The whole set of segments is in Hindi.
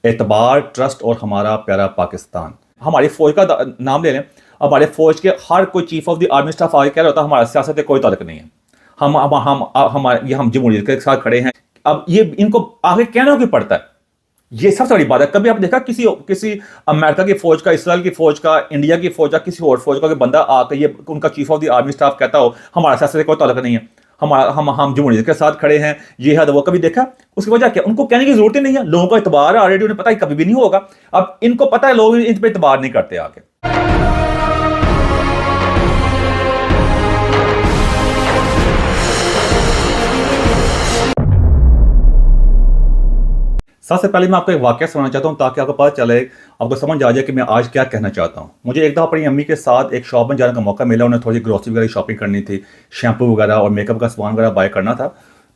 एतबार, ट्रस्ट और हमारा प्यारा पाकिस्तान। हमारी फ़ौज का नाम ले लें। हमारे फ़ौज के हर कोई chief of the army staff आगे कह रहा होता है हमारा सियासत से कोई ताल्लुक नहीं है। हम जमहूरियत के साथ खड़े हैं। अब ये इनको आगे कहना क्यों पड़ता है? ये सबसे बड़ी बात है। कभी आपने देखा किसी किसी अमेरिका की फौज का, इसराइल की फौज का, इंडिया की फौज का, किसी और फौज का कोई बंदा आकर ये उनका chief of the army staff कहता हो हमारा सियासत से कोई ताल्लुक नहीं है, हमारा हम जमहूरियत के साथ खड़े हैं, ये है तो वो? कभी देखा? उसकी वजह क्या? उनको कहने की जरूरत ही नहीं है। लोगों का इतबार है ऑलरेडी, उन्हें पता है कभी भी नहीं होगा। अब इनको पता है लोग इन पर इतबार नहीं करते आगे। सबसे पहले मैं आपको एक वाकया सुनाना चाहता हूँ ताकि आपको पता चले, आपको समझ आ जाए कि मैं आज क्या कहना चाहता हूँ। मुझे एक दफ़ा अपनी अम्मी के साथ एक शॉप में जाने का मौका मिला। उन्हें थोड़ी ग्रोसरी वगैरह शॉपिंग करनी थी, शैम्पू वगैरह और मेकअप का सामान वगैरह बाय करना था।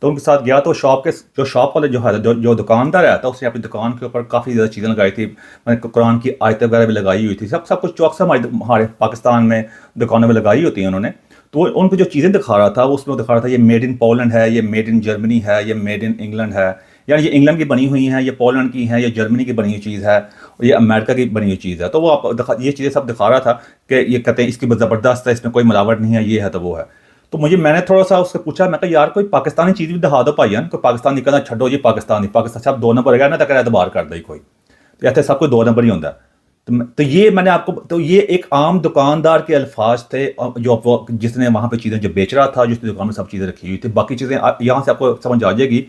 तो उनके साथ गया तो शॉप वाले जो है, जो दुकानदार आया था, उसने अपनी दुकान के ऊपर काफ़ी ज़्यादा चीज़ें लगाई थी। मैंने कुरान की आयतें वगैरह भी लगाई हुई थी। सब कुछ जो अक्सर हमारे पाकिस्तान में दुकानों में लगाई होती हैं उन्होंने। तो उनको जो चीज़ें दिखा रहा था वो उसमें दिखा रहा था ये मेड इन पोलैंड है, ये मेड इन जर्मनी है, ये मेड इन इंग्लैंड है, यानी ये इंग्लैंड की बनी हुई है, ये पोलैंड की है, ये जर्मनी की बनी हुई चीज़ है, और ये अमेरिका की बनी हुई चीज़ है। तो वो ये चीज़ें सब दिखा रहा था कि ये कहते हैं इसकी ज़बरदस्त है, इसमें कोई मिलावट नहीं है, ये है तो वो है। तो मैंने थोड़ा सा उससे पूछा, मैं कहा यार कोई पाकिस्तानी चीज़ भी दिखा दो भाईया। कोई पाकिस्तानी कहना छो जी, पाकिस्तान सब 2 नंबर है ना, तक एतबार कर दे कोई, तो ऐसे सब कोई 2 नंबर ही होता है। तो ये मैंने आपको, तो ये एक आम दुकानदार के अल्फाज थे जो जिसने वहाँ पे चीज़ें जो बेच रहा था, जिसकी दुकान में सब चीज़ें रखी हुई थी। बाकी चीज़ें यहाँ से आपको समझ आ जाएगी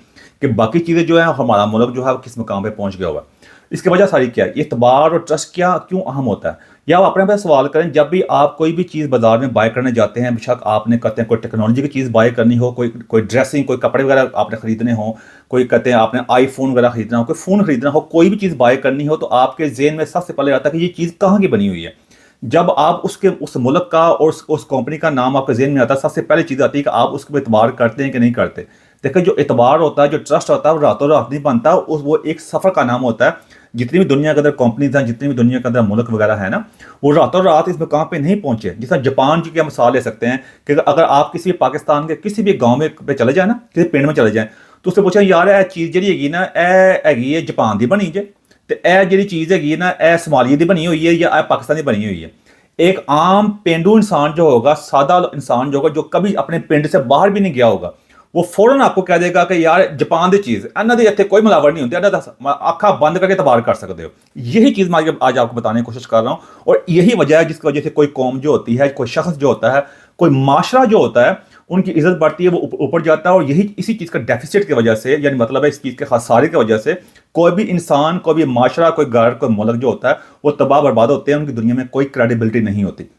कि बाकी चीज़ें जो है हमारा मुल्क जो है वो किस मुकाम पे पहुँच गया हुआ। इसकी वजह सारी क्या है? ये इतबार और ट्रस्ट क्यों अहम होता है? या आप अपने पे सवाल करें, जब भी आप कोई भी चीज़ बाजार में बाय करने जाते हैं, बेशक आपने कहते हैं कोई टेक्नोलॉजी की चीज़ बाय करनी हो, कोई ड्रेसिंग, कोई कपड़े वगैरह आपने खरीदने हो, कोई कहते हैं आपने आईफोन वगैरह खरीदना हो, कोई फ़ोन खरीदना हो, कोई भी चीज़ बाय करनी हो, तो आपके ज़हन में सबसे पहले आता है कि ये चीज़ कहाँ की बनी हुई है। जब आप उस मुल्क का और उस कंपनी का नाम आपके ज़हन में आता है, सबसे पहले चीज़ आती है कि आप उसके एतबार करते हैं कि नहीं करते। देखिए, जो एतबार होता है, जो ट्रस्ट होता है, वो रातों रात नहीं बनता। वो एक सफ़र का नाम होता है। जितनी भी दुनिया के अंदर कंपनीज हैं, जितनी भी दुनिया के अंदर मुल्क वगैरह है ना, वो रातों रात इस मुकाम पे नहीं पहुंचे। जिस तरह जापान की मिसाल ले सकते हैं कि अगर आप किसी पाकिस्तान के किसी भी गाँव में पे चले जाए ना, किसी पिंड में चले जाएँ, तो उससे पूछें यार ये चीज़ जी हैगी ना, हैगी है जापान की बनी जे, तो यह जी चीज़ हैगी ना, यह सोमालिया की बनी हुई है या पाकिस्तान की बनी हुई है। एक आम पेंडू इंसान जो होगा, सादा इंसान जो होगा, जो कभी अपने पिंड से बाहर भी नहीं गया होगा, वो फौरन आपको कह देगा कि यार जापान की चीज़ इन्हों की इतने कोई मिलावट नहीं होती, अखा बंद करके तबार कर सकते हो। यही चीज़ मैं आज आपको बताने की कोशिश कर रहा हूँ। और यही वजह है जिसकी वजह से कोई कौम जो होती है, कोई शख्स जो होता है, कोई माशरा जो होता है, उनकी इज्जत बढ़ती है, वो ऊपर जाता है। और यही इसी चीज़ का डेफिसिट की वजह से, यानी मतलब है इस चीज़ के खसारे की वजह से, कोई भी इंसान, कोई भी माशरा, कोई घर, कोई मुल्क जो होता है, वो तबाह बर्बाद होते हैं। उनकी दुनिया में कोई क्रेडिबिलिटी नहीं होती।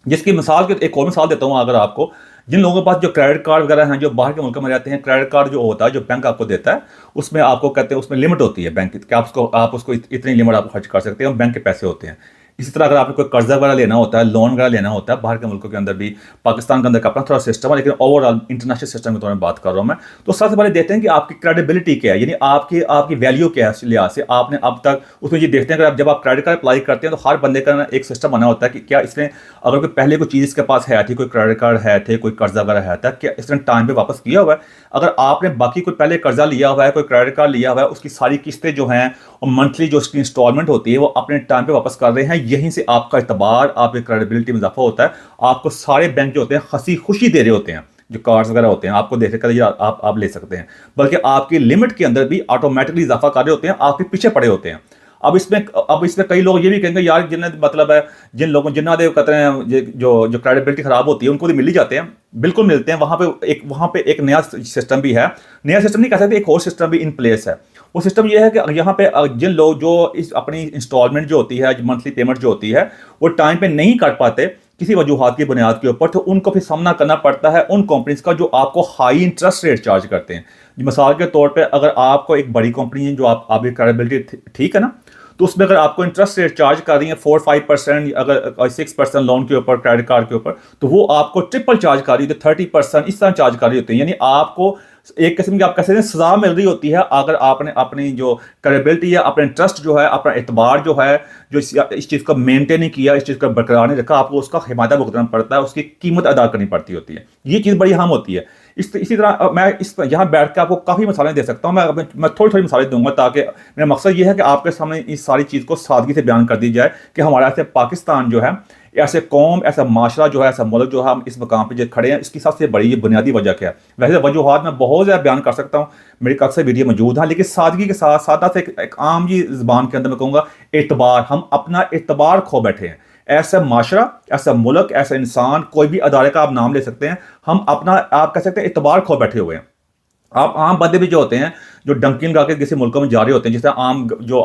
जिसकी मिसाल के एक और मिसाल देता हूँ अगर आपको, जिन लोगों के पास जो क्रेडिट कार्ड वगैरह हैं, जो बाहर के मुल्क में रहते हैं, क्रेडिट कार्ड जो होता है, जो बैंक आपको देता है, उसमें आपको कहते हैं उसमें लिमिट होती है बैंक की, कि आप उसको इतनी लिमिट आप खर्च कर सकते हैं, और बैंक के पैसे होते हैं। इसी तरह अगर आपको कोई कर्जा वगैरह लेना होता है, लोन वगैरह लेना होता है, बाहर के मुल्कों के अंदर भी, पाकिस्तान के अंदर का अपना थोड़ा सिस्टम है, लेकिन ओवरऑल इंटरनेशनल सिस्टम के तौर में बात कर रहा हूँ मैं। तो सबसे पहले देखते हैं कि आपकी क्रेडिबिलिटी क्या है, यानी आपकी वैल्यू क्या है। इस लिहाज से आपने अब तक उसमें ये देखते हैं कि जब आप क्रेडिट कार्ड अप्लाई करते हैं तो हर बंदे का एक सिस्टम बना होता है कि क्या इसने, अगर कोई पहले कोई चीज़ इसके पास है थी, कोई क्रेडिट कार्ड है थे, कोई कर्जा वगैरह है था, क्या इसने टाइम पे वापस किया हुआ है। अगर आपने बाकी कोई पहले कर्जा लिया हुआ है, कोई क्रेडिट कार्ड लिया हुआ है, उसकी सारी किस्तें जो हैं और मंथली जो उसकी इंस्टॉलमेंट होती है वो अपने टाइम पे वापस कर रहे हैं, यहीं से आपका एतबार, आपकी क्रेडिबिलिटी में इजाफा होता है। आपको सारे बैंक जो होते हैं हंसी खुशी दे रहे होते हैं, जो कार्ड्स वगैरह होते हैं, आपको देख कर आप ले सकते हैं, बल्कि आपकी लिमिट के अंदर भी ऑटोमेटिकली इजाफा कर रहे होते हैं, आपके पीछे पड़े होते हैं। अब इसमें कई लोग ये भी कहेंगे यार जिन्हें मतलब है, जिन्ना दे कहते हैं जो क्रेडिबिलिटी खराब होती है उनको तो मिल ही जाते हैं। बिल्कुल मिलते हैं। वहाँ पे एक नया सिस्टम भी है, नया सिस्टम नहीं कह सकते, एक और सिस्टम भी इन प्लेस है। वो सिस्टम ये है कि यहाँ पे जिन लोग जो अपनी इंस्टॉलमेंट जो होती है, मंथली पेमेंट जो होती है, वो टाइम पे नहीं कर पाते किसी वजूहात की बुनियाद के ऊपर, तो उनको फिर सामना करना पड़ता है उन कंपनीज का जो आपको हाई इंटरेस्ट रेट चार्ज करते हैं। मिसाल के तौर पे अगर आपको एक बड़ी कंपनी है जो आपकी क्रेडिबिलिटी ठीक है ना, तो उसमें अगर आपको इंटरेस्ट रेट चार्ज कर रही है 4-5%, अगर 6% लोन के ऊपर, क्रेडिट कार्ड के ऊपर, तो वो आपको ट्रिपल चार्ज कर रही है, 30% इस तरह चार्ज कर रही होती है। यानी आपको एक किस्म की आप कह सकते हैं सजा मिल रही होती है अगर आपने अपनी जो क्रेडिबिलिटी है, अपने ट्रस्ट जो है, अपना एतबार जो है, जो इस चीज़ को मेंटेन नहीं किया, इस चीज़ को बरकरार नहीं रखा, आपको उसका हिमायत भुगतना पड़ता है, उसकी कीमत अदा करनी पड़ती होती है। ये चीज़ बड़ी अहम होती है। इसी तरह मैं इस यहाँ बैठ के आपको काफ़ी मिसालें दे सकता हूँ। मैं थोड़ी थोड़ी मिसालें दूंगा ताकि मेरा मकसद ये है कि आपके सामने इस सारी चीज़ को सादगी से बयान कर दी जाए कि हमारा ऐसे पाकिस्तान जो है, ऐसे कौम, ऐसा माशरा जो है, ऐसा मुल्क जो है, हम इस मकाम पे जो खड़े हैं, इसकी सबसे बड़ी ये बुनियादी वजह क्या है। वैसे वजूहत मैं बहुत ज़्यादा बयान कर सकता हूँ, मेरी अक्सर वीडियो मौजूद है, लेकिन सादगी के साथ सादा से एक आम जी ज़बान के अंदर मैं कहूँगा एतबार, हम अपना एतबार खो बैठे हैं। ऐसा माशरा, ऐसा मुल्क, ऐसा इंसान, कोई भी अदारे का आप नाम ले सकते हैं, हम अपना, आप कह सकते हैं, एतबार खो बैठे हुए हैं। आप आम बंदे भी जो होते हैं, जो डंकी लगा के किसी मुल्क में जा रहे होते हैं, जैसे आम जो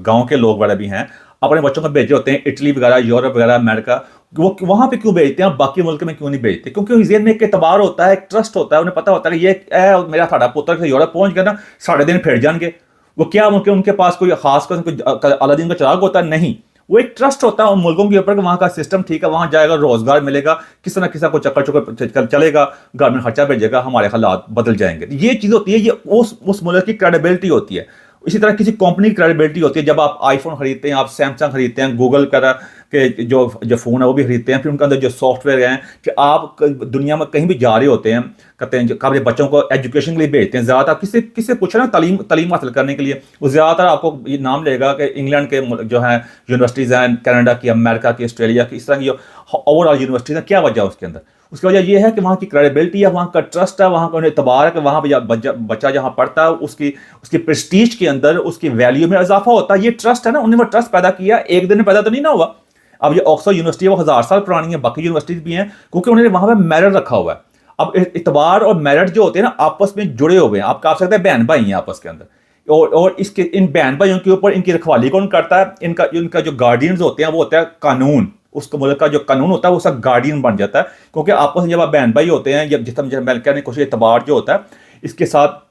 गांव के लोग वगैरह भी हैं, अपने बच्चों को भेजे होते हैं इटली वगैरह, यूरोप वगैरह, अमेरिका, वो वहां पे क्यों भेजते हैं, बाकी मुल्क में क्यों नहीं भेजते? क्योंकि उस में एक एतबार होता है, एक ट्रस्ट होता है, उन्हें पता होता है कि ये मेरा साडा पुत्र से यूरोप पहुंच गया ना, साढ़े दिन फिर जाएंगे। वो क्या उनके पास कोई खास अलादीन का चिराग होता है? नहीं, वो एक ट्रस्ट होता है उन मुल्कों के ऊपर कि वहाँ का सिस्टम ठीक है, वहाँ जाएगा, रोजगार मिलेगा, किसी ना किसी को चक्कर चुक्कर चलेगा, घर में खर्चा भेजेगा, हमारे हालात बदल जाएंगे। ये चीज़ होती है, ये उस मुल्क की क्रेडिबिलिटी होती है। इसी तरह किसी कंपनी की क्रेडिबिलिटी होती है। जब आप आईफोन खरीदते हैं, आप सैमसंग खरीदते हैं, गूगल के जो फ़ोन है वो भी खरीदते हैं, फिर उनके अंदर जो सॉफ्टवेयर हैं, कि आप दुनिया में कहीं भी जा रहे होते हैं, कहते हैं अपने बच्चों को एजुकेशन के लिए भेजते हैं, ज़्यादातर किससे पूछ रहे हैं, तालीम हासिल करने के लिए, वो ज़्यादातर आपको ये नाम लेगा कि इंग्लैंड के जो है यूनिवर्सिटीज़ हैं, कनाडा की, अमेरिका की, ऑस्ट्रेलिया की, इस तरह की जो ओवरऑल यूनिवर्सिटीज़ हैं। क्या वजह है उसके अंदर? उसकी वजह यह है कि वहाँ की क्रेडिबिलिटी है, वहाँ का ट्रस्ट है, वहाँ का एतबार है कि वहाँ पर बच्चा जहाँ पढ़ता है, उसकी प्रेस्टीज के अंदर, उसकी वैल्यू में इजाफा होता है। ये ट्रस्ट है ना, उन्होंने वो ट्रस्ट पैदा किया, एक दिन में पैदा तो नहीं ना हुआ। अब ये ऑक्सफोर्ड यूनिवर्सिटी वो 1000 साल पुरानी है, बाकी यूनिवर्सिटीज भी हैं, क्योंकि उन्होंने वहाँ पे मेरिट रखा हुआ है। अब इतबार और मेरिट जो होते हैं ना, आपस में जुड़े हुए हैं। आप कह सकते हैं बहन भाई हैं आपस के अंदर, और इसके इन बहन भाइयों के ऊपर इनकी रखवाली कौन करता है? इनका जो गार्डियंस होते हैं वो होता है कानून। उसको मुल्क का जो कानून होता है वो उसका गार्डियन बन जाता है, क्योंकि आपस में जब आप बहन भाई होते हैं, जब जिस मैं कहने की कोशिश, एतबार जो होता है इसके साथ,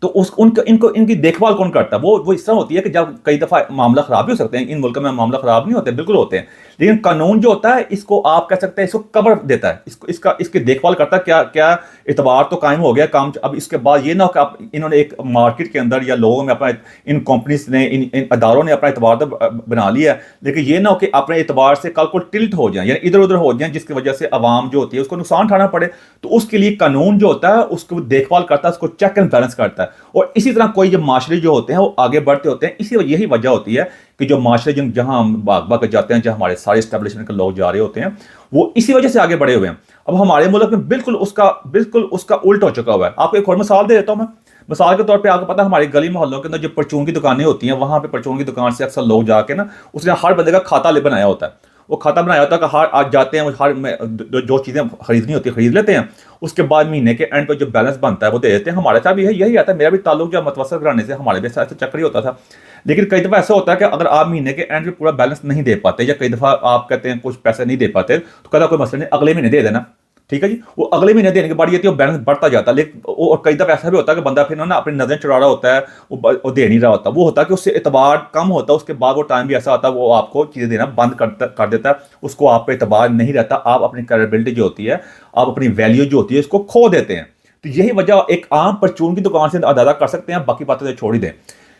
तो इनकी देखभाल कौन करता है? वो इस तरह होती है कि जब कई दफ़ा मामला ख़राब भी हो सकते हैं, इन मुल्कों में मामला ख़राब नहीं होते, बिल्कुल होते हैं, लेकिन कानून जो होता है इसको आप कह सकते हैं, इसको कवर देता है, इसकी देखभाल करता है। क्या एतबार तो कायम हो गया काम। अब इसके बाद ये ना हो कि आप इन्होंने एक मार्केट के अंदर या लोगों में अपना, इन कंपनीज ने, इन अदारों ने अपना एतबार तो बना लिया है, लेकिन ये ना हो कि अपने एतबार से कल को टिल्ट हो जाए, यानी इधर उधर हो जाए, जिसकी वजह से आवाम जो होती है उसको नुकसान उठाना पड़े। तो उसके लिए कानून जो होता है उसको देखभाल करता है, उसको चेक एंड बैलेंस करता है। और इसी तरह कोई जब माशरे जो होते हैं वो आगे बढ़ते होते हैं, यही वजह होती है कि जो माशरे जहां हम भाग भाग जाते हैं, जहां हमारे सारे एस्टेब्लिशमेंट के लोग जा रहे होते हैं, वो इसी वजह से आगे बढ़े हुए हैं। अब हमारे मुल्क में बिल्कुल उसका उल्ट हो चुका हुआ है। आपको एक और मिसाल दे देता हूं मैं। मिसाल के तौर पे आपको पता है, हमारे गली मोहल्लों के अंदर जो परचून की दुकानें होती हैं, वहां पे परचून की दुकान से अक्सर लोग जाके ना, उसने हर बंदे का खाता बनाया होता है। वो खाता बनाया होता है कि हर आज जाते हैं, हर जो चीज़ें खरीदनी होती है खरीद लेते हैं, उसके बाद महीने के एंड पे जो बैलेंस बनता है वो दे देते हैं। हमारे साथ भी यही आता है, मेरा भी ताल्लुक जो मतवसत कराने से हमारे भी ऐसा चक्कर ही होता था। लेकिन कई दफ़ा ऐसा होता है कि अगर आप महीने के एंड पे पूरा बैलेंस नहीं दे पाते, या कई दफ़ा आप कहते हैं कुछ पैसे नहीं दे पाते, तो कहता कोई मसला नहीं, अगले महीने दे देना, ठीक है जी। वो अगले महीने देने के बाद ये तो बैलेंस बढ़ता जाता है। लेकिन और कई दफ़ा ऐसा भी होता है कि बंदा फिर ना अपनी नज़रें चुरा रहा होता है, वो दे नहीं रहा होता। वो होता है कि उससे एतबार कम होता है, उसके बाद वो टाइम भी ऐसा आता है वो आपको चीज़ें देना बंद कर देता है, उसको आप पे एतबार नहीं रहता, आप अपनी क्रेडिबिलिटी जो होती है, आप अपनी वैल्यू जो होती है, इसको खो देते हैं। तो यही वजह एक आम परचून की दुकान से अदा कर सकते हैं, बाकी बातें तो छोड़ ही दें।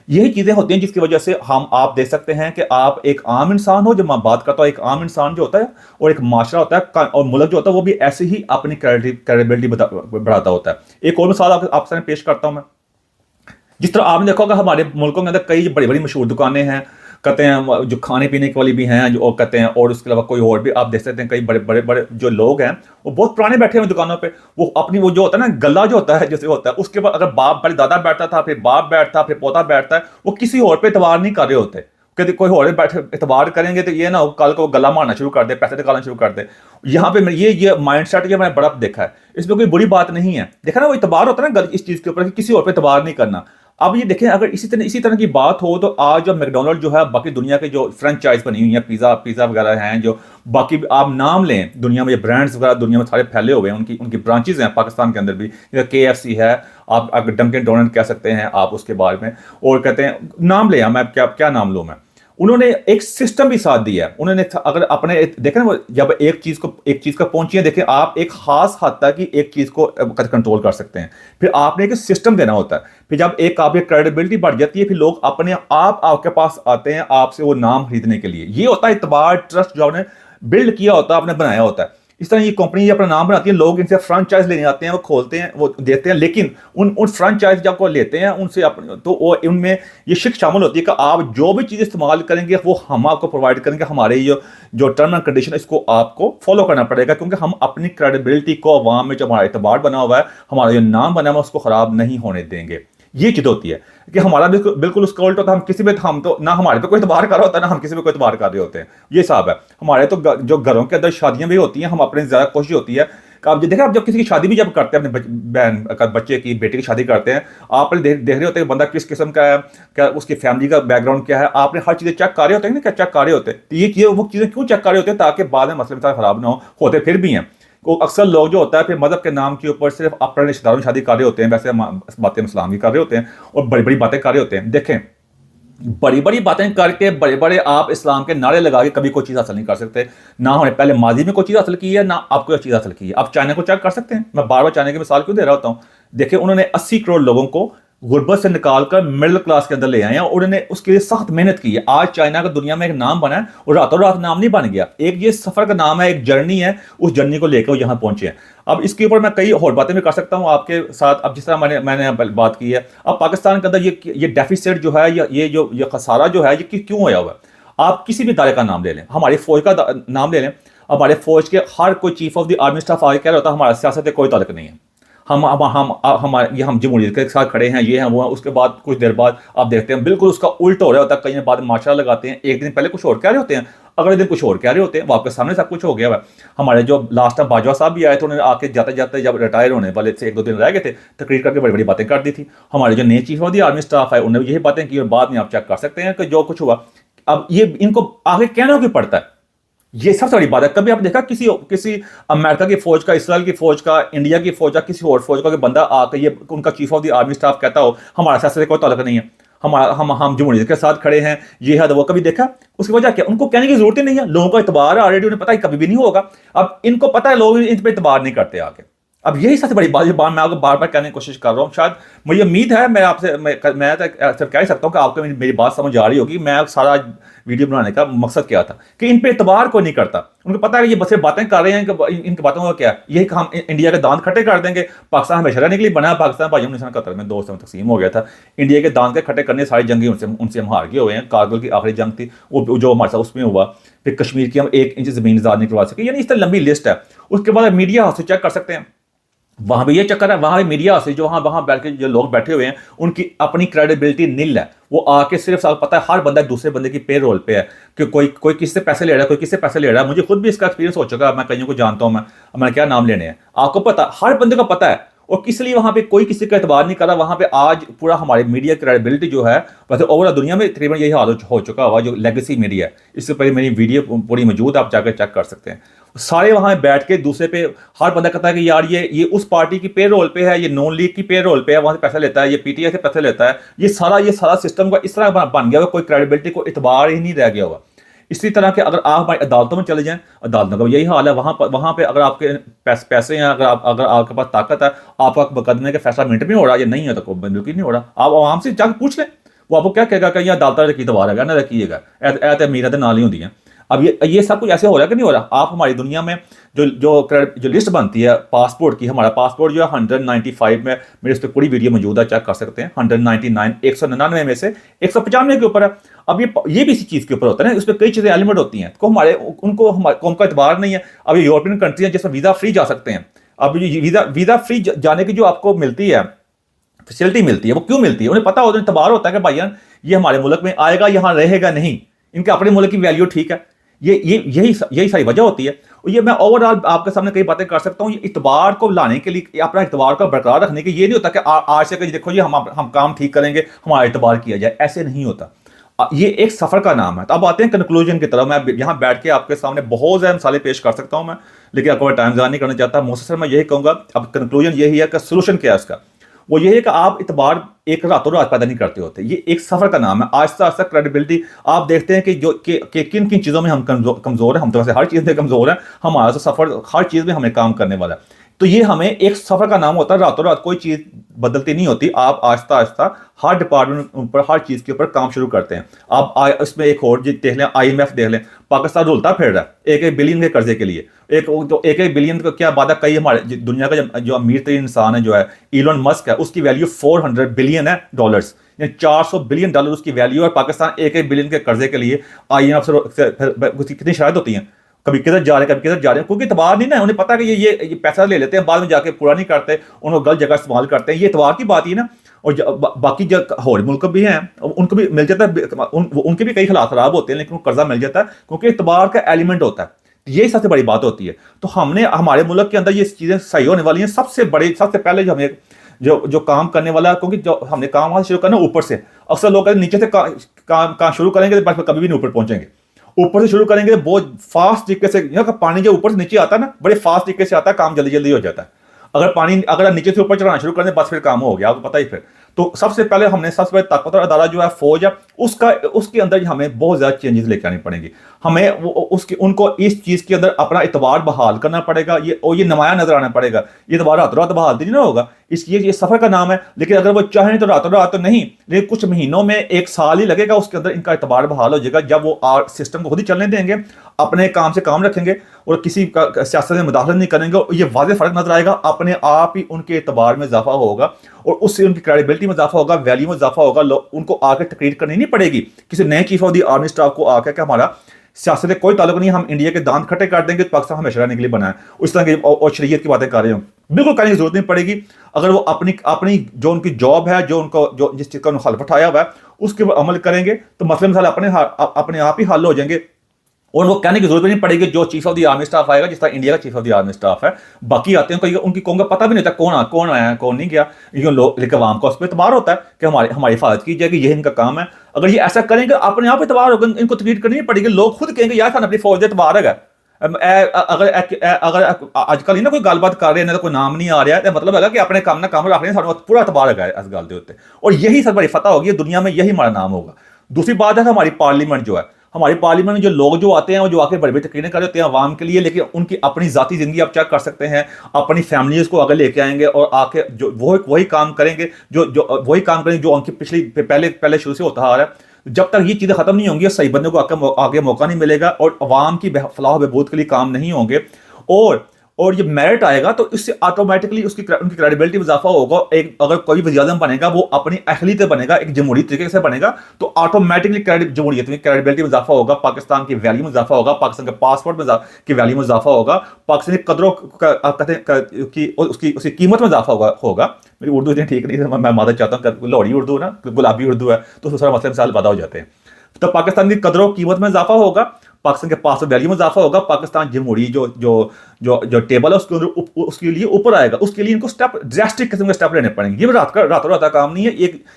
यही चीज़ें होती हैं जिसकी वजह से आप देख सकते हैं कि आप एक आम इंसान हो, जब मैं बात करता हूँ एक आम इंसान जो होता है, और एक माशरा होता है और मुल्क जो होता है, वो भी ऐसे ही अपनी क्रेडिबिलिटी बढ़ाता होता है। एक और मिसाल आपके सामने पेश करता हूँ मैं। जिस तरह आपने देखा होगा हमारे मुल्कों के अंदर कई बड़ी बड़ी मशहूर दुकानें हैं, कहते हैं जो खाने पीने के वाली भी हैं, जो कहते हैं, और उसके अलावा कोई और भी आप देख सकते हैं, कई बड़े बड़े जो लोग हैं वो बहुत पुराने बैठे हुए दुकानों पे। वो अपनी वो जो होता है ना, गला जो होता है, जैसे होता है, उसके बाद अगर पहले दादा बैठता था, फिर बाप बैठता, फिर पोता बैठता है, वो किसी और पे एतबार नहीं कर रहे होते। कहते कोई और बैठे एतबार करेंगे तो ये ना हो कल को गला मारना शुरू कर दे, पैसे निकालना शुरू कर दे। यहाँ पे ये माइंड सेट ये मैंने बड़ा देखा है, इसमें कोई बुरी बात नहीं है। देखा ना, वो एतबार होता है ना इस चीज़ के ऊपर कि किसी और पे एतबार नहीं करना। अब ये देखें, अगर इसी तरह की बात हो, तो आज जो मैकडोनल्ड जो है, बाकी दुनिया के जो फ्रेंचाइज बनी हुई हैं, पिज़्ज़ा वगैरह हैं, जो बाकी आप नाम लें दुनिया में, ब्रांड्स वगैरह दुनिया में सारे फैले हुए हैं, उनकी ब्रांचेज हैं पाकिस्तान के अंदर भी। जैसे KFC है, आप अगर डंकिन डोनट कह सकते हैं आप उसके बारे में, और कहते हैं नाम ले, मैं क्या नाम लूँ मैं। उन्होंने एक सिस्टम भी साथ दिया है। उन्होंने अगर अपने देखें ना, जब एक चीज़ का पहुंची है, देखें आप एक खास हद तक की एक चीज़ को कंट्रोल कर सकते हैं, फिर आपने एक सिस्टम देना होता है। फिर जब एक आपकी क्रेडिबिलिटी बढ़ जाती है, फिर लोग अपने आप आपके पास आते हैं आपसे वो नाम खरीदने के लिए। ये होता है इतबार, ट्रस्ट जो आपने बिल्ड किया होता है, आपने बनाया होता है। इस तरह ये कंपनी अपना नाम बनाती है, लोग इनसे फ्रेंचाइज लेने आते हैं, वो खोलते हैं, वो देते हैं, लेकिन उन फ्रेंचाइज जब वो लेते हैं उनसे तो वो उनमें ये शिक शामिल होती है कि आप जो भी चीज़ इस्तेमाल करेंगे वो हम आपको प्रोवाइड करेंगे, हमारे जो टर्म एंड कंडीशन इसको आपको फॉलो करना पड़ेगा, क्योंकि हम अपनी क्रेडिबिलिटी को अवाम में जो हमारा एतबार बना हुआ है, हमारा जो नाम बना हुआ है, उसको ख़राब नहीं होने देंगे। ये चीज़ होती है कि हमारा बिल्कुल बिल्कुल उसका उल्टा होता है। हम तो ना हमारे पे कोई इतबार कर रहा होता है, ना हम किसी पे कोई इतबार कर रहे होते हैं। ये हिसाब है हमारे। तो जो घरों के अंदर शादियां भी होती हैं, हम अपने ज़्यादा कोशिश होती है कि आप देखें, आप जब किसी की शादी भी जब करते हैं, अपने बहन का बच्चे की बेटे की शादी करते हैं, आप देख रहे होते हैं बंदा किस किस्म का है, क्या उसकी फैमिली का बैकग्राउंड क्या है, आपने हर चीज़ें चेक कर रहे होते हैं ना, क्या चेक कर रहे होते हैं। तो ये चीज़ें वो चीज़ें क्यों चेक कर रहे होते हैं, ताकि बाद में मसले खराब ना हो, होते फिर भी हैं। वो अक्सर लोग जो होता है फिर मजहब के नाम के ऊपर सिर्फ अपने रिश्तेदारों में शादी कर रहे होते हैं, वैसे बातें इस्लाम की कर रहे होते हैं और बड़ी बड़ी बातें कर रहे होते हैं। देखें, बड़ी बड़ी बातें करके बड़े बड़े आप इस्लाम के नारे लगा के कभी कोई चीज़ हासिल नहीं कर सकते। ना हमने पहले माजी में कोई चीज़ हासिल की है, ना आप कोई चीज़ हासिल की है। आप चाइना को चेक कर सकते हैं, मैं बार बार चाइना की मिसाल क्यों दे रहा होता हूँ। देखिए, उन्होंने 80 करोड़ लोगों को गुर्बत से निकालकर मिडिल क्लास के अंदर ले आए हैं और उन्होंने उसके लिए सख्त मेहनत की है। आज चाइना का दुनिया में एक नाम बना है और रातों रात नाम नहीं बन गया। एक ये सफर का नाम है, एक जर्नी है, उस जर्नी को लेकर वो यहाँ पहुंचे हैं। अब इसके ऊपर मैं कई और बातें भी कर सकता हूँ आपके साथ। अब जिस तरह मैंने बात की है, अब पाकिस्तान के अंदर ये डेफिसिट जो है, ये खसारा जो है, ये क्यों होया हुआ है। आप किसी भी इदारे का नाम ले लें, हमारी फौज का नाम ले लें, हमारे फौज के हर कोई chief of the army staff आगे कह रहा होता है हमारा सियासत से कोई ताल्लुक नहीं है, हम जमहूरियत के साथ खड़े हैं, ये हैं वो हैं। उसके बाद कुछ देर बाद आप देखते हैं बिल्कुल उसका उल्टा हो रहा होता है। कई बाद माशा लगाते हैं, एक दिन पहले कुछ और कह रहे होते हैं, अगले दिन कुछ और कह रहे होते हैं, वो आपके सामने सब कुछ हो गया है। हमारे जो लास्ट टाइम बाजवा साहब भी आए थे, उन्होंने आके जाते जाते जब रिटायर होने वाले से 1-2 दिन रह गए थे, तकरीर करके बड़ी बड़ी बातें कर दी थी। हमारे जो नए chief of the army staff है, उन्होंने यही बातें की और बाद में आप चेक कर सकते हैं कि जो कुछ हुआ। अब ये इनको आगे कहना क्यों पड़ता है, ये सबसे बड़ी बात है। कभी आप देखा किसी अमेरिका की फौज का, इसराइल की फौज का, इंडिया की फौज का, किसी और फौज का कोई बंदा आकर ये उनका chief of the army staff कहता हो हमारा सियासत से कोई ताल्लुक नहीं है, हमारा हम जमहूरियत के साथ खड़े हैं, ये है तो वो। कभी देखा? उसकी वजह क्या? उनको कहने की जरूरत ही नहीं है, लोगों का इतबार है ऑलरेडी, उन्हें पता है कभी भी नहीं होगा। अब इनको पता है लोग इन पर इतबार नहीं करते आगे। अब यही सबसे बड़ी बात मैं आपको बार बार कहने की कोशिश कर रहा हूँ। शायद मुझे उम्मीद है मैं सिर्फ कह सकता हूँ कि आपको मेरी बात समझ आ रही होगी। मैं सारा वीडियो बनाने का मकसद क्या था कि इन पे इतबार को नहीं करता। उनको पता है कि ये बस बातें कर रहे हैं कि इनकी बातों का क्या है, यही हम इंडिया के दांत खट्टे कर देंगे। पाकिस्तान हमेशा रहने के लिए बना है। पाकिस्तान भाइयों ने कतर में 2 में तकसीम हो गया था। इंडिया के दांत के खट्टे करने सारी जंगी उनसे हम हार गए हुए हैं। कारगिल की आखिरी जंग थी वो जो हमारे साथ उसमें हुआ, फिर कश्मीर की हम 1 इंच जमीन आजाद नहीं करवा सके। यानी इस तरह लंबी लिस्ट है। उसके बाद मीडिया हाउस से चेक कर सकते हैं, वहां भी ये चक्कर है। वहां भी मीडिया से जो वहां बैठ के जो लोग बैठे हुए हैं उनकी अपनी क्रेडिबिलिटी नील है। वो आके सिर्फ पता है हर बंदा दूसरे बंदे की पे रोल पे है कि कोई किससे पैसे ले रहा है, कोई किससे पैसे ले रहा है। मुझे खुद भी इसका एक्सपीरियंस हो चुका है, मैं कईयों को जानता हूं। मैं क्या नाम लेने हैं, आपको पता, हर बंदे को पता है। और किस लिए वहां पे कोई किसी का एतबार नहीं कर रहा। वहां पे आज पूरा हमारे मीडिया क्रेडिबिलिटी जो है, वैसे ओवरऑल दुनिया में तकरीबन यही हाल हो चुका हुआ जो लेगेसी मीडिया है। इससे पहले मेरी वीडियो पूरी मौजूद, आप जाकर चेक कर सकते हैं। सारे वहां बैठ के दूसरे पे हर बंदा कहता है कि यार ये उस पार्टी की पे रोल पे है, ये नॉन लीग की पे रोल पे है, वहां से पैसा लेता है, ये पीटीआई से पैसे लेता है। ये सारा सिस्टम का इस तरह बन गया हुआ, कोई क्रेडिबिलिटी को इतबार ही नहीं रह गया हुआ। इसी तरह के अगर आप हमारी अदालतों में चले जाएं, अदालतों का यही हाल है। वहां पे अगर आपके पैसे हैं, अगर आपके पास ताकत है, आपका मुकदमे का फैसला मिनट में हो रहा है, या नहीं है तो बिल्कुल नहीं हो रहा। आप आवाम से जाकर पूछ लें, वो आपको क्या कहेगा कि अदालत की इतबार है ना रखिएगा, ऐसे मीरा तो नाल ही होती है। अब ये सब कुछ ऐसे हो रहा है कि नहीं हो रहा। आप हमारी दुनिया में जो लिस्ट बनती है पासपोर्ट की, हमारा पासपोर्ट जो है 195 में, मेरे उस पर पूरी वीडियो मौजूद है, चेक कर सकते हैं। 199 199 में से 195 के वीडियो के ऊपर है। अब ये भी इसी चीज़ के ऊपर होता है ना, उसमें कई चीज़ें एलिमेंट होती हैं तो उनको उनका एतबार नहीं है। अब ये यूरोपियन कंट्री है जिसमें वीज़ा फ्री जा सकते हैं। अब वीज़ा फ्री जाने की जो आपको मिलती है, फैसिलिटी मिलती है, वो क्यों मिलती है? उन्हें पता होता है, एतबार होता है कि भाई ये हमारे मुल्क में आएगा, यहाँ रहेगा नहीं, इनके अपने मुल्क की वैल्यू ठीक है। यही सारी वजह होती है। और ये मैं ओवरऑल आपके सामने कई बातें कर सकता हूँ। ये इतबार को लाने के लिए, अपना इतबार को बरकरार रखने के, ये नहीं होता कि आज से देखो जी हम काम ठीक करेंगे, हमारा इतबार किया जाए, ऐसे नहीं होता। ये एक सफर का नाम है। तो अब आते हैं कंक्लूजन की तरफ। मैं यहाँ बैठ के आपके सामने बहुत ज़्यादा मिसालें पेश कर सकता हूँ मैं, लेकिन आपको टाइम ज़ाया नहीं करना चाहता। मुख्तसर मैं यही कहूँगा, अब कंक्लूजन यही है कि सोल्यूशन क्या है इसका, वो ये है कि आप इतबार एक रातों रात पैदा नहीं करते होते। ये एक सफर का नाम है। आहिस्ता आहिस्ता क्रेडिबिलिटी आप देखते हैं कि किन किन चीज़ों में हम कमज़ोर हैं। हम तो वैसे हर चीज़ में कमज़ोर हैं, हमारा तो सफ़र हर चीज़ में हमें काम करने वाला है। तो ये हमें एक सफर का नाम होता है, रातों रात कोई चीज बदलती नहीं होती, आप आहिस्ता आहिस्ता हर डिपार्टमेंट पर हर चीज के ऊपर काम शुरू करते हैं। आप इसमें एक और देख लें, IMF देख लें, पाकिस्तान रुलता फिर रहा है एक एक बिलियन के कर्जे के लिए। एक एक बिलियन का क्या वादा, कई हमारे दुनिया का जो अमीर तरीन इंसान है जो है इलोन मस्क है, उसकी वैल्यू 400 बिलियन है डॉलर्स, यानी 400 बिलियन डॉलर उसकी वैल्यू है। पाकिस्तान एक एक बिलियन के कर्जे के लिए IMF से कितनी शरारत होती हैं, कभी किधर जा रहे हैं कभी किधर जा रहे हैं, क्योंकि इतबार नहीं ना, उन्हें पता है कि ये पैसा ले लेते हैं, बाद में जाके पूरा नहीं करते, उनको गलत जगह इस्तेमाल करते हैं, ये इतबार की बात ही ना। और बाकी जो और मुल्क भी हैं उनको भी मिल जाता है, उनके भी कई हालात खराब होते हैं, लेकिन उनको कर्जा मिल जाता है क्योंकि इतबार का एलिमेंट होता है। यही सबसे बड़ी बात होती है। तो हमने हमारे मुल्क के अंदर ये चीजें सही होने वाली हैं। सबसे पहले जो हमें जो काम करने वाला, क्योंकि जो हमने काम वहां शुरू करना ऊपर से, अक्सर लोग कहते हैं नीचे से काम शुरू करेंगे तो कभी भी नहीं ऊपर पहुंचेंगे। ऊपर से शुरू करेंगे तो बहुत फास्ट तरीके से, पानी जो ऊपर से नीचे आता है ना, बड़े फास्ट तरीके से आता है, काम जल्दी जल्दी हो जाता है। अगर नीचे से ऊपर चढ़ाना शुरू कर दें बस फिर काम हो गया, आपको पता ही। फिर तो सबसे पहले हमने सबसे बड़ा ताकतवर अदारा जो है फौज है, उसके अंदर हमें बहुत ज्यादा चेंजेस लेके आनी पड़ेंगी। हमें उनको इस चीज के अंदर अपना इतबार बहाल करना पड़ेगा, ये नुमाया नजर आना पड़ेगा। ये इतबार रातों रात बहाल नहीं ना होगा, इसलिए ये सफर का नाम है। लेकिन अगर वो चाहें तो रातों रात तो नहीं, लेकिन कुछ महीनों में, एक साल ही लगेगा, उसके अंदर इनका इतबार बहाल हो जाएगा, जब वो सिस्टम को खुद ही चलने देंगे, अपने काम से काम रखेंगे और किसी का सियासत में मुदाखलत नहीं करेंगे। और ये वाज़ेह फर्क नजर आएगा, अपने आप ही उनके इतबार में इजाफा होगा और उससे उनकी क्रेडिबिलिटी में इजाफा होगा, वैल्यू में इजाफा होगा। उनको आके तकरीर करनी नहीं पड़ेगी किसी नए chief of the army staff को आकर कि हमारा सियासत से कोई ताल्लुक नहीं, हम इंडिया के दांत खट्टे कर देंगे तो पाकिस्तान हमेशा रहने के लिए बना है, उस तरह की और शरीयत की बातें कर रहे हो, बिल्कुल करने की जरूरत नहीं पड़ेगी। अगर वो अपनी जो उनकी जॉब है, जो जिस चीज का उन्होंने हल उठाया हुआ है उसके ऊपर अमल करेंगे तो मसले मसाले अपने आप ही हल हो जाएंगे। और वो कहने की जरूरत नहीं पड़ेगी जो chief of the army staff आएगा, जिस तरह इंडिया का chief of the army staff है। बाकी आते हैं उनकी कौन का पता भी नहीं होता कौन आया कौन नहीं गया, लेकिन आवाम का उस पर एतबार होता है कि हमारी हिफाजत की जाएगी, यही इनका काम है। अगर ये ऐसा करेंगे अपने आप एतबार होगा, इनको तकरीर करनी नहीं पड़ेगी, लोग खुद कहेंगे यार खान अपनी फौज एतबार है। अगर आजकल ना कोई गलबात कर रहे हैं, कोई नाम नहीं आ रहा है, मतलब है कि अपने काम ना काम रख रहे हैं, पूरा एतबार है इस गल के उत्ते। और यही सब बड़ी फतह होगी दुनिया में, यही हमारा नाम होगा। दूसरी बात है हमारी पार्लियामेंट जो है, हमारी पार्लियामेंट में जो लोग जो आते हैं वो जो आके बड़ी बड़ी तकरीरें कर रहे होते हैं अवाम के लिए, लेकिन उनकी अपनी जाती जिंदगी आप चेक कर सकते हैं, अपनी फैमिलीज को आगे लेके आएंगे और आके जो वही काम करेंगे जो उनकी पहले शुरू से होता आ रहा है। जब तक ये चीजें खत्म नहीं होंगी, सही बंदे को आगे मौका नहीं मिलेगा और अवाम की फलाह बहबूद के लिए काम नहीं होंगे। और ये मेरिट आएगा तो इससे ऑटोमेटिकली उनकी क्रेडिबिलिटी में इजाफा होगा। अगर कोई वज़ीर-ए-आज़म बनेगा वो अपनी अहलियत से बनेगा, एक जमहूरी तरीके से बनेगा, तो ऑटोमेटिकली जमहूरियत में क्रेडिबिलिटी में इजाफा होगा, पाकिस्तान की वैल्यू में इजाफा होगा, पाकिस्तान के पासपोर्ट में की वैल्यू में इजाफा होगा, पाकिस्तानी कदरों उसकी कीमत में इजाफा होगा। मेरी उर्दू इतनी ठीक नहीं है, मैं मादर चाहता हूँ, लाहौरी उर्दू ना, गुलाबी उर्दू है, तो सारा मसले मसाइल पैदा हो जाते हैं। तो पाकिस्तान की कदरों कीमत में इजाफा होगा, पाकिस्तान के पास वैल्यू में इजाफा होगा, पाकिस्तान जमहूरी जो टेबल है उसके अंदर उसके लिए ऊपर आएगा। उसके लिए इनको ड्रास्टिक किस्म के स्टेप लेने पड़ेंगे। ये रातों रात काम नहीं है,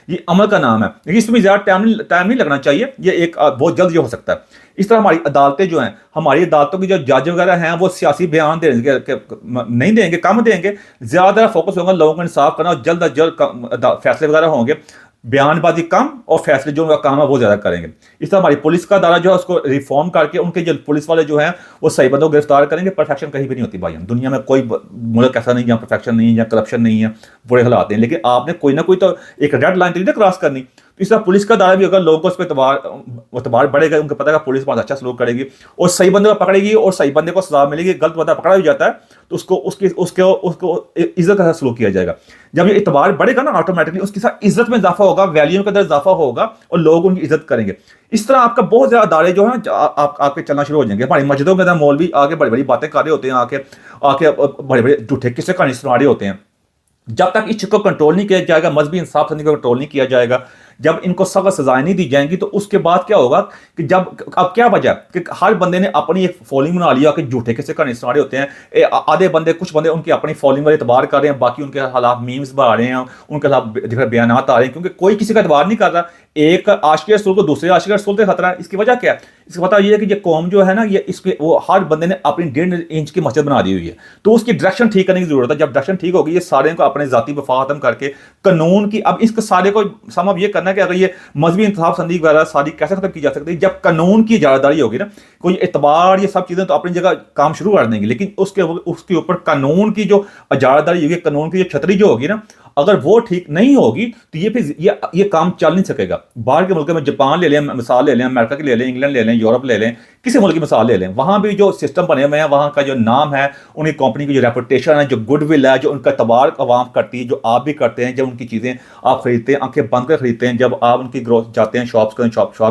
ये अमल का नाम है, लेकिन इसमें ज्यादा टाइम नहीं लगना चाहिए, ये एक बहुत जल्द ये हो सकता है। इस तरह हमारी अदालतें जो हैं, हमारी अदालतों की जो जज वगैरह हैं वो सियासी बयान नहीं देंगे, कम देंगे, ज्यादा फोकस होगा लोगों को इंसाफ करना और जल्द अज जल्द फैसले वगैरह होंगे, बयानबाजी कम और फैसले जो उनका काम है वो ज्यादा करेंगे। इस तरह हमारी पुलिस का दायरा जो है उसको रिफॉर्म करके उनके जो पुलिस वाले जो हैं वो सही बंदों को गिरफ्तार करेंगे। परफेक्शन कहीं भी नहीं होती भाई, हम दुनिया में कोई मुल्क ऐसा नहीं जहाँ परफेक्शन नहीं है, जहाँ करप्शन नहीं है, बुरे हालात हैं, लेकिन आपने कोई ना कोई तो एक रेड लाइन तो नहीं क्रॉस करनी। तो इस तरह पुलिस का दायरा भी अगर लोगों को उस पर एतबार बढ़ेगा, उनको पता है पुलिस बहुत अच्छा सलूक करेगी और सही बंदे को पकड़ेगी और सही बंदे को सजा मिलेगी। गलत बंदा पकड़ा भी जाता है तो उसको इज्जत का सलूक किया जाएगा। जब ये एतबार बढ़ेगा ना, ऑटोमेटिकली उसके साथ इज्जत में इजाफा होगा, वैल्यू के अंदर इजाफा होगा और लोग उनकी इज्जत करेंगे। इस तरह आपका बहुत ज्यादा दायरे जो है आपके चलना शुरू हो जाएंगे। हमारी मस्जिदों के अंदर मौलवी आके बड़ी बड़ी बातें कर रहे होते हैं, आके बड़े बड़े झूठे किस्से कहानी सुना रहे होते हैं। जब तक इस चीज को कंट्रोल नहीं किया जाएगा, मजहबी इंसाफ को कंट्रोल नहीं किया जाएगा, जब इनको सख्त सजाएं नहीं दी जाएंगी, तो उसके बाद क्या होगा कि अब क्या वजह कि हर बंदे ने अपनी एक फॉलोइंग बना लिया कि झूठे किस्से कहानी सुना रहे होते हैं। आधे बंदे, कुछ बंदे उनकी अपनी फॉलोइंग वाले एतबार कर रहे हैं, बाकी उनके खिलाफ मीम्स बना रहे हैं, उनके खिलाफ बयान आ रहे हैं, क्योंकि कोई किसी का एतबार नहीं कर रहा। एक आशिक रसूल को दूसरे आशिक रसूल से खतरा है। इसकी वजह क्या है? इसकी वजह यह है कि ये कौम जो है ना, ये इसके वो हर बंदे ने अपनी 1.5 इंच की मस्जिद बना दी हुई है, तो उसकी डायरेक्शन ठीक करने की जरूरत है। जब डायरेक्शन ठीक होगी, ये सारे को अपने जाती वफा खत्म करके कानून की, अब इसके सारे को सम अब ये करना ना कि अगर ये मजहबी इंतखाब संदी वगैरह सारी कैसे खत्म की जा सकती है, जब कानून की इजारादारी होगी ना, कोई एतबार ये सब चीज़ें तो अपनी जगह काम शुरू कर देंगी, लेकिन उसके ऊपर कानून की जो इजारादारी होगी, कानून की जो छतरी जो होगी ना, अगर वो ठीक नहीं होगी तो ये फिर ये काम चल नहीं सकेगा। बाहर के मुल्क में जापान ले लें मिसाल, ले लें अमेरिका की ले लें, इंग्लैंड ले लें, यूरोप ले लें, किसी मुल्क की मिसाल ले लें, वहाँ भी जो सिस्टम बने हुए हैं, वहाँ का जो नाम है, उनकी कंपनी की जो रेपुटेशन है, जो गुडविल है, जो उनका तबार आवाम करती है, जो आप भी करते हैं, जब उनकी चीज़ें आप खरीदते हैं, आंखें बंद कर खरीदते हैं, जब आप उनकी ग्रोथ जाते हैं शॉप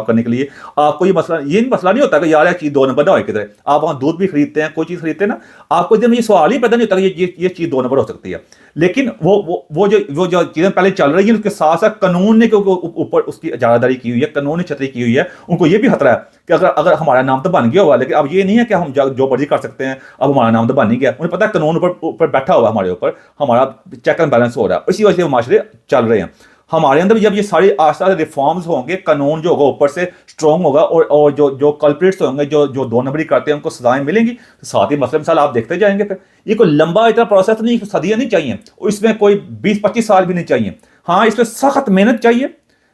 करने के लिए, आपको ये मसला नहीं होता कि यार चीज़ 2 नंबर ना हो किधर। आप वहाँ दूध भी खरीदते हैं, कोई चीज़ खरीदते हैं ना, आपको एकदम ये सवाल ही पैदा नहीं होता कि ये चीज़ 2 नंबर हो सकती है। लेकिन वो जो चीज़ें पहले चल रही हैं, उसके साथ साथ कानून ने ऊपर उसकी इजारादारी की हुई है, कानून ने छतरी की हुई है, उनको ये भी खतरा है कि अगर हमारा नाम तो बन गया हुआ, लेकिन अब ये नहीं है कि हम जो मर्जी कर सकते हैं, अब हमारा नाम तो बन नहीं गया, उन्हें पता है कानून ऊपर बैठा हुआ हमारे ऊपर, हमारा चेक एंड बैलेंस हो रहा है, इसी वजह से माशरे चल रहे हैं। हमारे अंदर जब ये सारे आस्ते आस्ते रिफॉर्म्स होंगे, कानून जो होगा ऊपर से स्ट्रॉन्ग होगा, और जो कल्प्रिट्स होंगे, जो 2 नंबरी करते हैं, उनको सजाएं मिलेंगी, तो साथ ही मसले मिसाल आप देखते जाएंगे। फिर ये कोई लंबा इतना प्रोसेस नहीं, सदियां नहीं चाहिए, इसमें कोई 20-25 साल भी नहीं चाहिए। हाँ, इसमें सख्त मेहनत चाहिए।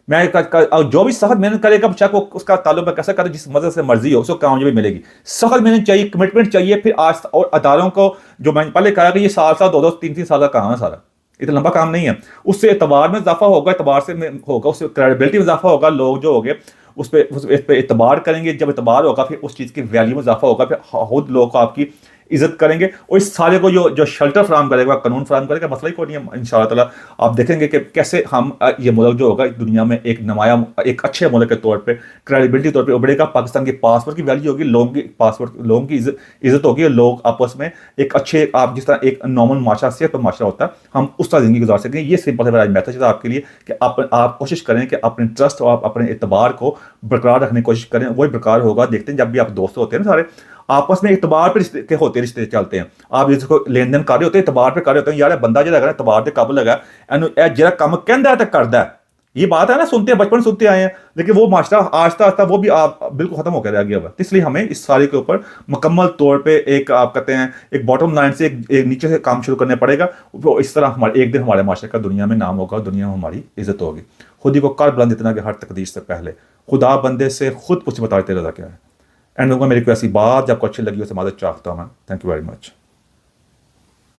जो भी सख्त मेहनत करेगा, बेचारा को उसका ताल्लुक कैसे करे, जिस मदद से मर्जी हो, उसको कामयाबी मिलेगी। सख्त मेहनत चाहिए, कमिटमेंट चाहिए, फिर आज और अदारों को, जो मैंने पहले कहा कि ये साल 2-2, 3-3 साल का काम है सारा, इतना लंबा काम नहीं है। उससे एतबार में इजाफा होगा, एतबार से होगा, उससे क्रेडिबिलिटी में इजाफा होगा, लोग जो होंगे उस पर एतबार करेंगे, जब एतबार होगा फिर उस चीज़ की वैल्यू में इजाफा होगा, फिर खुद लोग आपकी इज्जत करेंगे, और इस सारे को जो शेल्टर फ्राहम करेगा, कानून फ्राहम करेगा, मसला ही कोई नहीं है। इंशाअल्लाह ताला आप देखेंगे कि कैसे हम ये मुल्क जो होगा दुनिया में एक अच्छे मुल्क के तौर पे, क्रेडिबिलिटी तौर पे उभरेगा। पाकिस्तान के पासपोर्ट की वैल्यू होगी, लोगों की इज्जत होगी, लोग आपस में एक अच्छे, आप जिस तरह एक नॉर्मल माशरा, सेहत पर माशरा होता है, हम उस तरह ज़िंदगी गुजार सकेंगे। ये सिंपल सा मैसेज था आपके लिए कि आप कोशिश करें कि अपने ट्रस्ट और अपने एतबार को बरकरार रखने की कोशिश करें, वही बरकरार होगा। देखते हैं जब भी आप दोस्त होते हैं ना, सारे आपस में इतबार पे रिश्ते चलते हैं। आप जिसको लेन देन कर रहे होते हैं, इतबार पे कर रहे होते हैं, यार बंदा जो लगा इतबार के काबिल लगा, जरा कम कहता है तो करता है। ये बात है ना, सुनते हैं, बचपन सुनते आए हैं, लेकिन वो माशरा आस्ता आस्ता वो भी आप बिल्कुल खत्म होकर रह गया हुआ। इसलिए हमें इस सारे के ऊपर मुकम्मल तौर पे एक, आप कहते हैं, एक बॉटम लाइन से एक नीचे से काम शुरू करना पड़ेगा। वो इस तरह हमारे एक दिन हमारे माशरे का दुनिया में नाम होगा, दुनिया में हमारी इज्जत होगी। खुद ही को कर बुलंद इतना कि हर तकदीर से पहले खुदा बंदे से खुद पूछ बता तेरा क्या है। एंड मेरे को ऐसी बात जब आपको अच्छी लगी हो, समाज चाहता हूँ मैं। Thank you very much.